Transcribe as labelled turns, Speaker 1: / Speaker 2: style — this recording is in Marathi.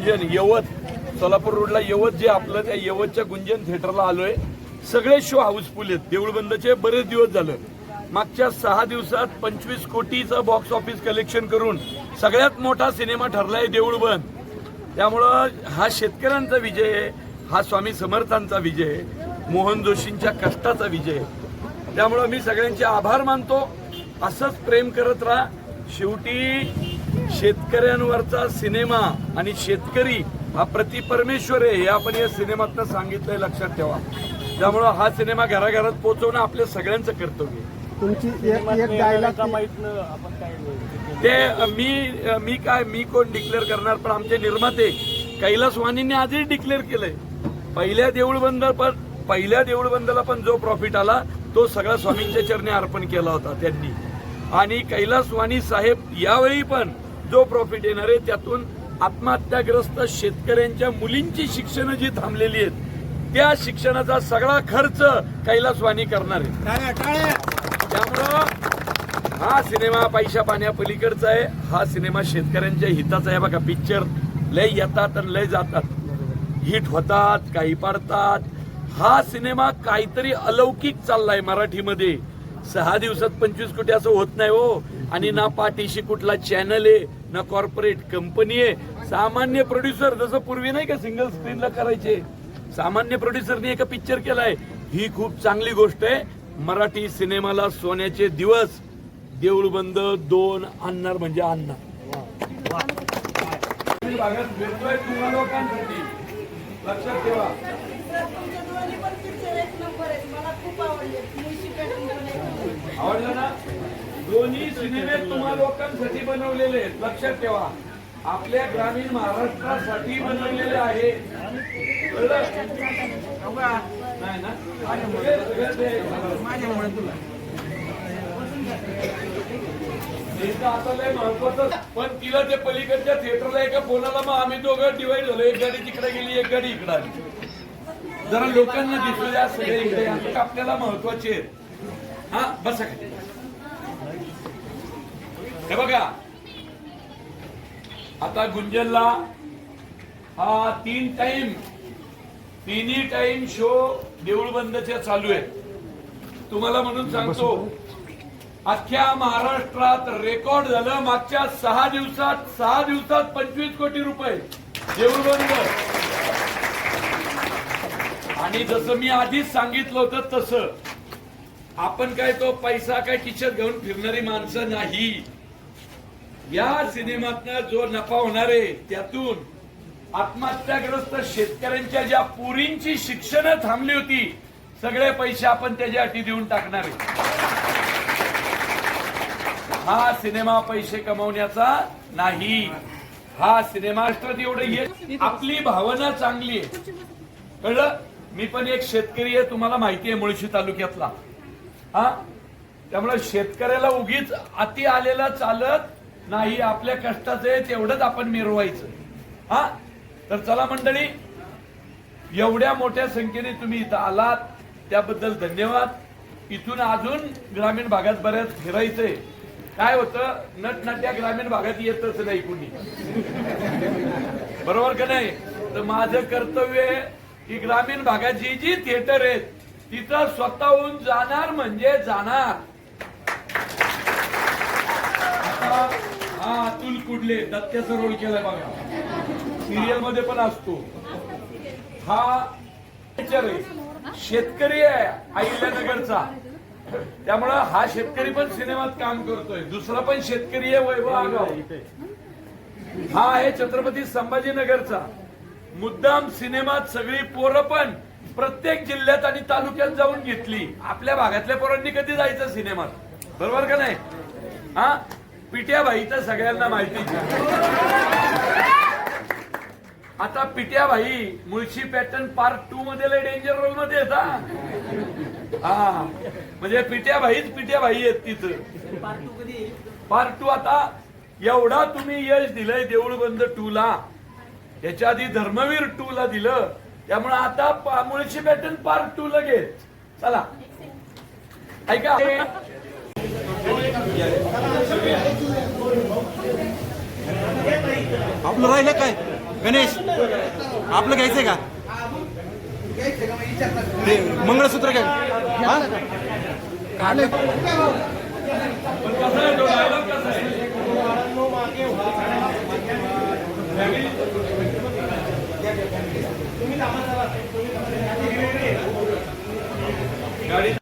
Speaker 1: गुंजन यवत, सोलापूर रोडला यवत जे आपलं, त्या यवतच्या गुंजन थिएटरला आलोय. सगळे शो हाऊसफुल आहेत. देऊळबंदचे बरेच दिवस झालं. मागच्या 6 दिवसात 25 कोटीचं बॉक्स ऑफिस कलेक्शन करून सगळ्यात मोठा सिनेमा ठरलाय देऊळबंद. त्यामुळं हा शेतकऱ्यांचा विजय आहे, हा स्वामी समर्थांचा विजय आहे, मोहन जोशींच्या कष्टाचा विजय आहे. त्यामुळं मी सगळ्यांचे आभार मानतो. असंच प्रेम करत राहा. शेवटी शेतकऱ्यांवरचा सिनेमा आणि शेतकरी हा प्रतिपरमेश्वर आहे हे आपण या सिनेमातनं सांगितलंय, लक्षात ठेवा. त्यामुळं हा सिनेमा घराघरात पोहोचवणं आपल्या सगळ्यांचं कर्तव्य आहे.
Speaker 2: तुमची एक डायलॉग
Speaker 1: ते मी कोण डिक्लेअर करणार, पण आमचे निर्माते कैलास वाणींनी आजही डिक्लेअर केलंय. पहिल्या देऊळबंदाला पण जो प्रॉफिट आला तो सगळा स्वामींच्या चरणी अर्पण केला होता त्यांनी. आणि कैलास वाणी साहेब यावेळी पण जो प्रॉफिट येणार आहे त्यातून आत्महत्याग्रस्त शेतकऱ्यांच्या मुलींची शिक्षणं जी थांबलेली आहेत त्या शिक्षणाचा सगळा खर्च कैलास वाणी करणार आहे. त्यामुळं हा सिनेमा पैशा पाण्यापलीकडचा आहे. हा सिनेमा शेतकऱ्यांच्या हिताचा आहे. बघा, पिक्चर लय येतात आणि लय जातात, हिट होतात, काही पाडतात. हा सिनेमा काहीतरी अलौकिक चाललाय मराठीमध्ये. 6 दिवसात 25 कोटी असं होत नाही हो. आणि ना पाठीशी कुठला चॅनल आहे, ना कॉर्पोरेट कंपनी आहे. सामान्य प्रोड्युसर, जसं पूर्वी नाही का सिंगल स्क्रीनला करायचे, सामान्य प्रोड्युसरने एक पिक्चर केलाय. ही खूप चांगली गोष्ट आहे. मराठी सिनेमाला सोन्याचे दिवस देऊळबंद 2 आणणार म्हणजे आणणार. तुम्हा लोकांसाठी लक्षात ठेवा. आवडलं ना? दोन्ही सिनेमे तुम्हा लोकांसाठी बनवलेले आहेत, लक्षात ठेवा. आपल्या ग्रामीण महाराष्ट्रासाठी बनवलेले आहे. नाही ना? आता लय महत्वाचं. पण तिला ते पलीकडच्या थिएटरला एका फोनाला मग आम्ही दोघं डिवाइड झालो. एक गाडी तिकडे गेली, एक गाडी इकडे आली. जरा लोकांना दिसू द्या सगळे इकडे. आपल्याला महत्वाचे आहेत. हा बसा. हे बघा, आता गुंजनला हा तिन्ही टाइम शो देऊळबंदचे चालू आहेत. तुम्हाला म्हणून सांगतो, अख्ख्या महाराष्ट्रात रेकॉर्ड झालं. मागच्या 6 दिवसात 25 कोटी रुपये देऊळबंद. आणि जसं मी आधीच सांगितलं होतं तसं आपण काय तो पैसा काय खिशात घेऊन फिरणारी माणसं नाही. या सिनेमातनं जो नफा होणार आहे त्यातून आत्महत्याग्रस्त शेतकऱ्यांच्या ज्या पोरींची शिक्षण थांबली होती, सगळे पैसे आपण त्याच्या अटी देऊन टाकणार आहे. हा सिनेमा पैसे कमवण्याचा नाही. हा सिनेमा राष्ट्रात एवढं आपली भावना चांगली आहे, कळलं? मी पण एक शेतकरी आहे, तुम्हाला माहिती आहे, मुळशी तालुक्यातला. हा, त्यामुळे शेतकऱ्याला उगीच अति आलेला चालत नाही. आपल्या कष्टाचं आहे तेवढंच आपण मिरवायचं. हा, तर चला मंडळी, एवढ्या मोठ्या संख्येने तुम्ही इथं आलात त्याबद्दल धन्यवाद. इथून अजून ग्रामीण भागात बऱ्याच फिरायचंय. काय होतं, नटनाट्या ग्रामीण भागात येतच नाही कुणी, बरोबर का नाही? तर माझं कर्तव्य आहे की ग्रामीण भागात जी थिएटर आहेत तिथं स्वतःहून जाणार म्हणजे जाणार. आता हा अतुल कुडले दत्त्याचा रोल केलाय बघा, सिरियल मध्ये पण असतो. हा शेतकरी आहे अहिल्यानगरचा, त्यामुळं हा शेतकरी पण सिनेमात काम करतोय. दुसरा पण शेतकरी आहे वैभव आगाव, हा आहे छत्रपती संभाजीनगरचा. मुद्दाम सिनेमात सगळी पोरं पण प्रत्येक जिल्ह्यात आणि तालुक्यात जाऊन घेतली. आपल्या भागातल्या पोरांनी कधी जायचं सिनेमात, बरोबर का नाही? हा, पिट्याबाई तर सगळ्यांना माहिती. आता पिट्याबाई मुळशी पॅटर्न पार्ट 2 मध्ये लय डेंजर रोल मध्ये येतात. हा, म्हणजे पिट्याबाई आहेत तिथं. पार्ट 2 आता एवढा तुम्ही यश दिलंय देऊळबंद 2 ला, याच्या आधी धर्मवीर 2 ला दिलं. त्यामुळे आता मुळशी पॅटर्न पार्ट 2 लगेच. चला ऐका,
Speaker 2: आपलं राहिलं काय?
Speaker 3: गणेश आपलं घ्यायचंय का ते मंगळसूत्र काय हा?
Speaker 1: पण कसं आहे तो डायलॉग कसा आहे गाडी